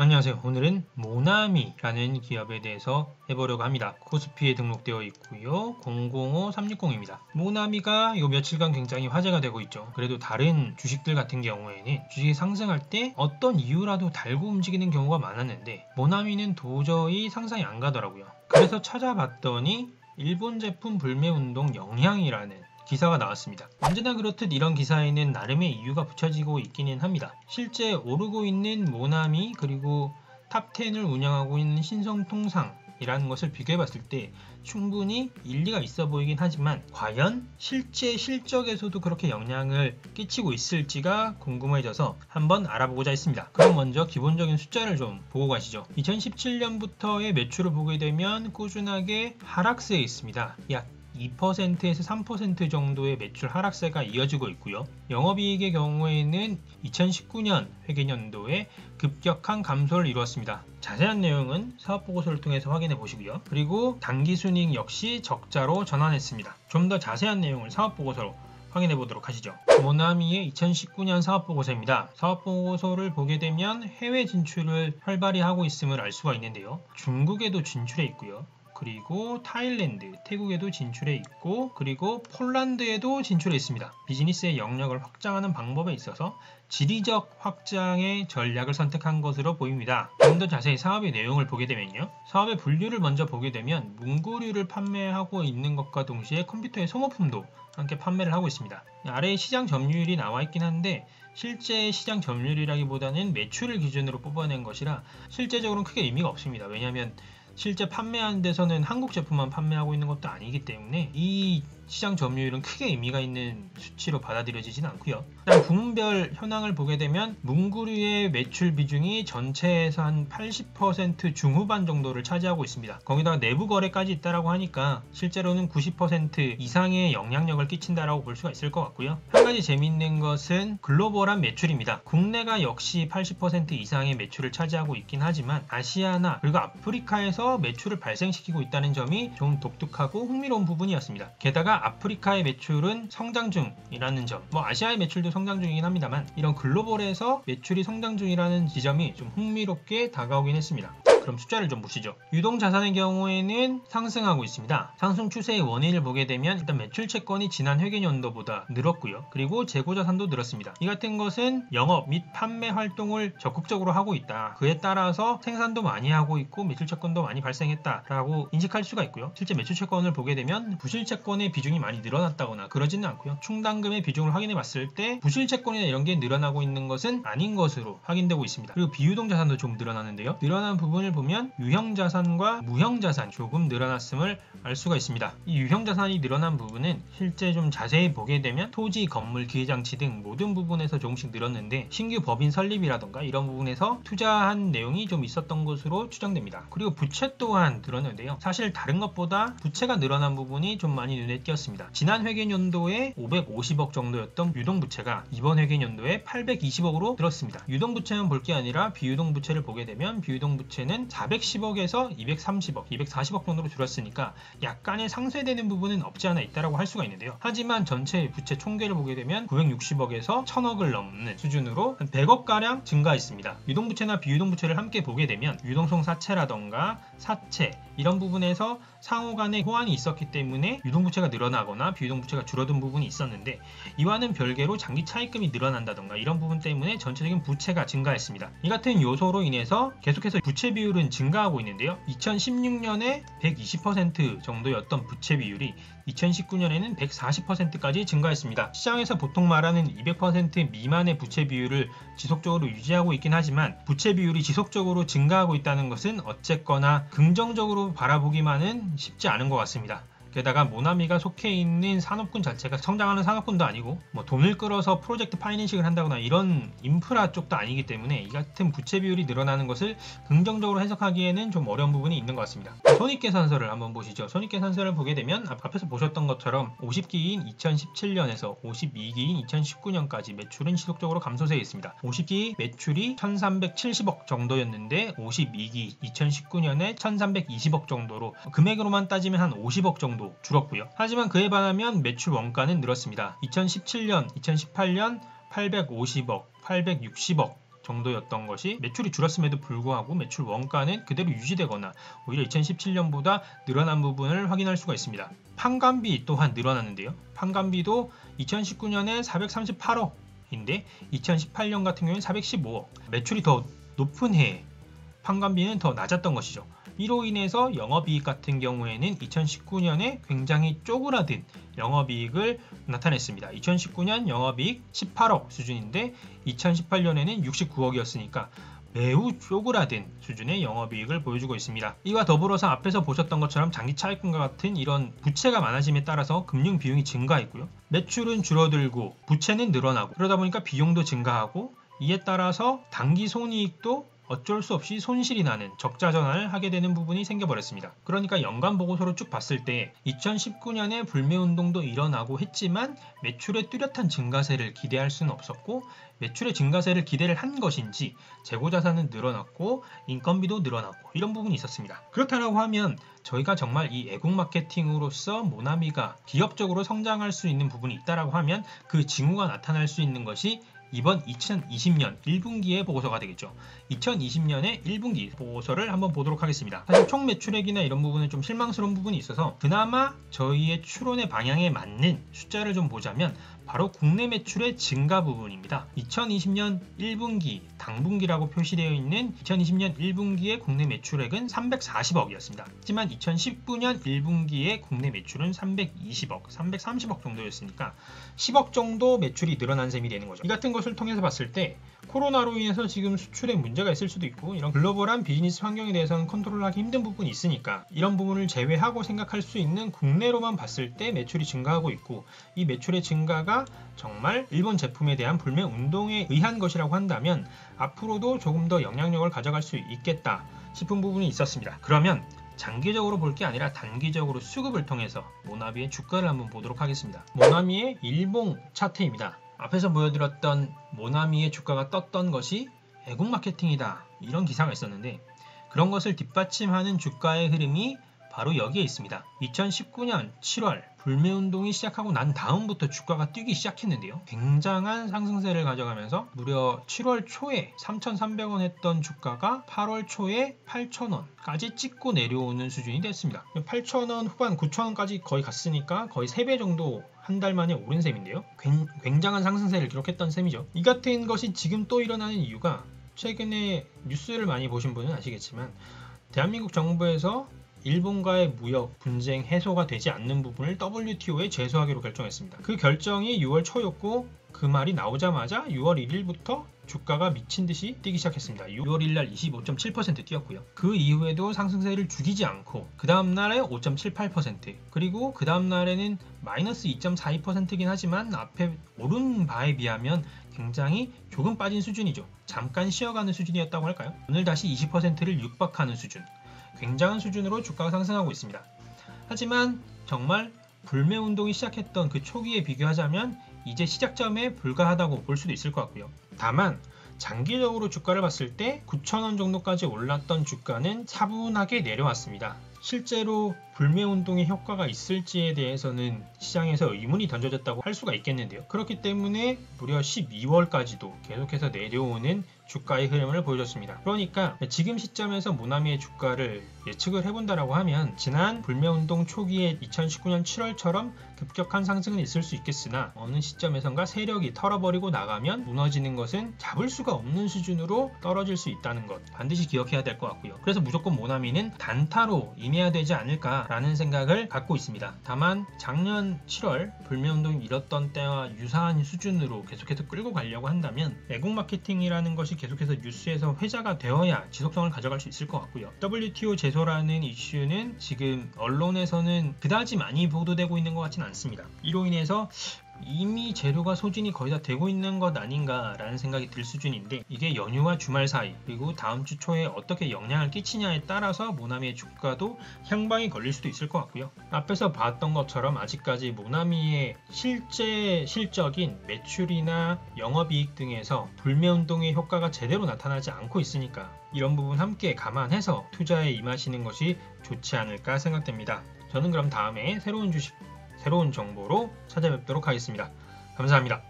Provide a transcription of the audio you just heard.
안녕하세요. 오늘은 모나미라는 기업에 대해서 해보려고 합니다. 코스피에 등록되어 있고요. 005360입니다. 모나미가 요 며칠간 굉장히 화제가 되고 있죠. 그래도 다른 주식들 같은 경우에는 주식이 상승할 때 어떤 이유라도 달고 움직이는 경우가 많았는데 모나미는 도저히 상상이 안 가더라고요. 그래서 찾아봤더니 일본 제품 불매운동 영향이라는 기사가 나왔습니다. 언제나 그렇듯 이런 기사에는 나름의 이유가 붙여지고 있기는 합니다. 실제 오르고 있는 모나미 그리고 탑10을 운영하고 있는 신성통상이라는 것을 비교해봤을 때 충분히 일리가 있어 보이긴 하지만 과연 실제 실적에서도 그렇게 영향을 끼치고 있을지가 궁금해져서 한번 알아보고자 했습니다. 그럼 먼저 기본적인 숫자를 좀 보고 가시죠. 2017년부터의 매출을 보게 되면 꾸준하게 하락세에 있습니다. 약 2%에서 3% 정도의 매출 하락세가 이어지고 있고요. 영업이익의 경우에는 2019년 회계연도에 급격한 감소를 이루었습니다. 자세한 내용은 사업보고서를 통해서 확인해 보시고요. 그리고 당기순이익 역시 적자로 전환했습니다. 좀 더 자세한 내용을 사업보고서로 확인해 보도록 하시죠. 모나미의 2019년 사업보고서입니다. 사업보고서를 보게 되면 해외 진출을 활발히 하고 있음을 알 수가 있는데요. 중국에도 진출해 있고요. 그리고 타일랜드, 태국에도 진출해 있고 그리고 폴란드에도 진출해 있습니다. 비즈니스의 영역을 확장하는 방법에 있어서 지리적 확장의 전략을 선택한 것으로 보입니다. 좀 더 자세히 사업의 내용을 보게 되면요. 사업의 분류를 먼저 보게 되면 문구류를 판매하고 있는 것과 동시에 컴퓨터의 소모품도 함께 판매를 하고 있습니다. 아래에 시장 점유율이 나와 있긴 한데 실제 시장 점유율이라기보다는 매출을 기준으로 뽑아낸 것이라 실제적으로는 크게 의미가 없습니다. 왜냐하면 실제 판매하는 데서는 한국 제품만 판매하고 있는 것도 아니기 때문에 이 시장 점유율은 크게 의미가 있는 수치로 받아들여지진 않고요. 일단 부문별 현황을 보게 되면 문구류의 매출 비중이 전체에서 한 80% 중후반 정도를 차지하고 있습니다. 거기다가 내부 거래까지 있다라고 하니까 실제로는 90% 이상의 영향력을 끼친다라고 볼 수가 있을 것 같고요. 한 가지 재미있는 것은 글로벌한 매출입니다. 국내가 역시 80% 이상의 매출을 차지하고 있긴 하지만 아시아나 그리고 아프리카에서 매출을 발생시키고 있다는 점이 좀 독특하고 흥미로운 부분이었습니다. 게다가 아프리카의 매출은 성장 중이라는 점, 아시아의 매출도 성장 중이긴 합니다만 이런 글로벌에서 매출이 성장 중이라는 지점이 좀 흥미롭게 다가오긴 했습니다. 그럼 숫자를 좀 보시죠. 유동자산의 경우에는 상승하고 있습니다. 상승 추세의 원인을 보게 되면 일단 매출 채권이 지난 회계연도보다 늘었고요. 그리고 재고자산도 늘었습니다. 이 같은 것은 영업 및 판매 활동을 적극적으로 하고 있다. 그에 따라서 생산도 많이 하고 있고 매출 채권도 많이 발생했다라고 인식할 수가 있고요. 실제 매출 채권을 보게 되면 부실 채권의 비중이 많이 늘어났다거나 그러지는 않고요. 충당금의 비중을 확인해 봤을 때 부실 채권이나 이런 게 늘어나고 있는 것은 아닌 것으로 확인되고 있습니다. 그리고 비유동자산도 좀 늘어나는데요. 늘어난 부분을 보면 유형자산과 무형자산 조금 늘어났음을 알 수가 있습니다. 이 유형자산이 늘어난 부분은 실제 좀 자세히 보게 되면 토지, 건물, 기계장치 등 모든 부분에서 조금씩 늘었는데 신규 법인 설립이라던가 이런 부분에서 투자한 내용이 좀 있었던 것으로 추정됩니다. 그리고 부채 또한 늘었는데요. 사실 다른 것보다 부채가 늘어난 부분이 좀 많이 눈에 띄었습니다. 지난 회계연도에 550억 정도였던 유동부채가 이번 회계연도에 820억으로 늘었습니다. 유동부채만 볼 게 아니라 비유동부채를 보게 되면 비유동부채는 410억에서 230억, 240억 정도로 줄었으니까 약간의 상쇄되는 부분은 없지 않아 있다고 할 수가 있는데요. 하지만 전체 부채 총계를 보게 되면 960억에서 1000억을 넘는 수준으로 한 100억가량 증가했습니다. 유동부채나 비유동부채를 함께 보게 되면 유동성 사채라던가 사채 이런 부분에서 상호 간의 호환이 있었기 때문에 유동부채가 늘어나거나 비유동부채가 줄어든 부분이 있었는데 이와는 별개로 장기 차입금이 늘어난다던가 이런 부분 때문에 전체적인 부채가 증가했습니다. 이 같은 요소로 인해서 계속해서 부채 비율은 증가하고 있는데요. 2016년에 120% 정도였던 부채 비율이 2019년에는 140%까지 증가했습니다. 시장에서 보통 말하는 200% 미만의 부채 비율을 지속적으로 유지하고 있긴 하지만 부채 비율이 지속적으로 증가하고 있다는 것은 어쨌거나 긍정적으로 바라보기만은 쉽지 않은 것 같습니다. 게다가 모나미가 속해 있는 산업군 자체가 성장하는 산업군도 아니고 돈을 끌어서 프로젝트 파이낸싱을 한다거나 이런 인프라 쪽도 아니기 때문에 이 같은 부채 비율이 늘어나는 것을 긍정적으로 해석하기에는 좀 어려운 부분이 있는 것 같습니다. 손익계산서를 한번 보시죠. 손익계산서를 보게 되면 앞에서 보셨던 것처럼 50기인 2017년에서 52기인 2019년까지 매출은 지속적으로 감소세에 있습니다. 50기 매출이 1370억 정도였는데 52기 2019년에 1320억 정도로 금액으로만 따지면 한 50억 정도 줄었고요. 하지만 그에 반하면 매출 원가는 늘었습니다. 2017년, 2018년 850억, 860억 정도였던 것이 매출이 줄었음에도 불구하고 매출 원가는 그대로 유지되거나 오히려 2017년보다 늘어난 부분을 확인할 수가 있습니다. 판관비 또한 늘어났는데요. 판관비도 2019년에 438억인데 2018년 같은 경우에는 415억. 매출이 더 높은 해에 판관비는 더 낮았던 것이죠. 이로 인해서 영업이익 같은 경우에는 2019년에 굉장히 쪼그라든 영업이익을 나타냈습니다. 2019년 영업이익 18억 수준인데 2018년에는 69억이었으니까 매우 쪼그라든 수준의 영업이익을 보여주고 있습니다. 이와 더불어서 앞에서 보셨던 것처럼 장기 차입금과 같은 이런 부채가 많아짐에 따라서 금융 비용이 증가했고요. 매출은 줄어들고 부채는 늘어나고 그러다 보니까 비용도 증가하고 이에 따라서 당기 손이익도 어쩔 수 없이 손실이 나는 적자 전환을 하게 되는 부분이 생겨버렸습니다. 그러니까 연간 보고서로 쭉 봤을 때 2019년에 불매운동도 일어나고 했지만 매출의 뚜렷한 증가세를 기대할 수는 없었고 매출의 증가세를 기대를 한 것인지 재고자산은 늘어났고 인건비도 늘어났고 이런 부분이 있었습니다. 그렇다고 하면 저희가 정말 이 애국 마케팅으로서 모나미가 기업적으로 성장할 수 있는 부분이 있다고 하면 그 징후가 나타날 수 있는 것이 이번 2020년 1분기의 보고서가 되겠죠. 2020년의 1분기 보고서를 한번 보도록 하겠습니다. 사실 총 매출액이나 이런 부분은 좀 실망스러운 부분이 있어서 그나마 저희의 추론의 방향에 맞는 숫자를 좀 보자면 바로 국내 매출의 증가 부분입니다. 2020년 1분기 당분기라고 표시되어 있는 2020년 1분기의 국내 매출액은 340억이었습니다. 하지만 2019년 1분기의 국내 매출은 320억, 330억 정도였으니까 10억 정도 매출이 늘어난 셈이 되는 거죠. 이 같은 것을 통해서 봤을 때 코로나로 인해서 지금 수출에 문제가 있을 수도 있고 이런 글로벌한 비즈니스 환경에 대해서는 컨트롤하기 힘든 부분이 있으니까 이런 부분을 제외하고 생각할 수 있는 국내로만 봤을 때 매출이 증가하고 있고 이 매출의 증가가 정말 일본 제품에 대한 불매 운동에 의한 것이라고 한다면 앞으로도 조금 더 영향력을 가져갈 수 있겠다 싶은 부분이 있었습니다. 그러면 장기적으로 볼 게 아니라 단기적으로 수급을 통해서 모나미의 주가를 한번 보도록 하겠습니다. 모나미의 일봉 차트입니다. 앞에서 보여드렸던 모나미의 주가가 떴던 것이 애국 마케팅이다 이런 기사가 있었는데 그런 것을 뒷받침하는 주가의 흐름이 바로 여기에 있습니다. 2019년 7월 불매운동이 시작하고 난 다음부터 주가가 뛰기 시작했는데요. 굉장한 상승세를 가져가면서 무려 7월 초에 3,300원 했던 주가가 8월 초에 8,000원까지 찍고 내려오는 수준이 됐습니다. 8,000원 후반 9,000원까지 거의 갔으니까 거의 3배 정도 한 달 만에 오른 셈인데요. 굉장한 상승세를 기록했던 셈이죠. 이 같은 것이 지금 또 일어나는 이유가 최근에 뉴스를 많이 보신 분은 아시겠지만 대한민국 정부에서 일본과의 무역 분쟁 해소가 되지 않는 부분을 WTO에 제소하기로 결정했습니다. 그 결정이 6월 초였고 그 말이 나오자마자 6월 1일부터 주가가 미친 듯이 뛰기 시작했습니다. 6월 1일 25.7% 뛰었고요. 그 이후에도 상승세를 죽이지 않고 그 다음날에 5.78% 그리고 그 다음날에는 마이너스 2.42%긴 하지만 앞에 오른 바에 비하면 굉장히 조금 빠진 수준이죠. 잠깐 쉬어가는 수준이었다고 할까요? 오늘 다시 20%를 육박하는 수준. 굉장한 수준으로 주가가 상승하고 있습니다. 하지만 정말 불매운동이 시작했던 그 초기에 비교하자면 이제 시작점에 불과하다고 볼 수도 있을 것 같고요. 다만 장기적으로 주가를 봤을 때 9,000원 정도까지 올랐던 주가는 차분하게 내려왔습니다. 실제로 불매운동의 효과가 있을지에 대해서는 시장에서 의문이 던져졌다고 할 수가 있겠는데요. 그렇기 때문에 무려 12월까지도 계속해서 내려오는 주가의 흐름을 보여줬습니다. 그러니까 지금 시점에서 모나미의 주가를 예측을 해본다라고 하면 지난 불매운동 초기에 2019년 7월처럼 급격한 상승은 있을 수 있겠으나 어느 시점에선가 세력이 털어버리고 나가면 무너지는 것은 잡을 수가 없는 수준으로 떨어질 수 있다는 것 반드시 기억해야 될 것 같고요. 그래서 무조건 모나미는 단타로 임해야 되지 않을까라는 생각을 갖고 있습니다. 다만 작년 7월 불매운동이 일었던 때와 유사한 수준으로 계속해서 끌고 가려고 한다면 애국 마케팅이라는 것이 계속해서 뉴스에서 회자가 되어야 지속성을 가져갈 수 있을 것 같고요. WTO 제소라는 이슈는 지금 언론에서는 그다지 많이 보도되고 있는 것 같지는 않습니다. 이로 인해서 이미 재료가 소진이 거의 다 되고 있는 것 아닌가라는 생각이 들 수준인데 이게 연휴와 주말 사이 그리고 다음 주 초에 어떻게 영향을 끼치냐에 따라서 모나미의 주가도 향방이 걸릴 수도 있을 것 같고요. 앞에서 봤던 것처럼 아직까지 모나미의 실제 실적인 매출이나 영업이익 등에서 불매운동의 효과가 제대로 나타나지 않고 있으니까 이런 부분 함께 감안해서 투자에 임하시는 것이 좋지 않을까 생각됩니다. 저는 그럼 다음에 새로운 주식 새로운 정보로 찾아뵙도록 하겠습니다. 감사합니다.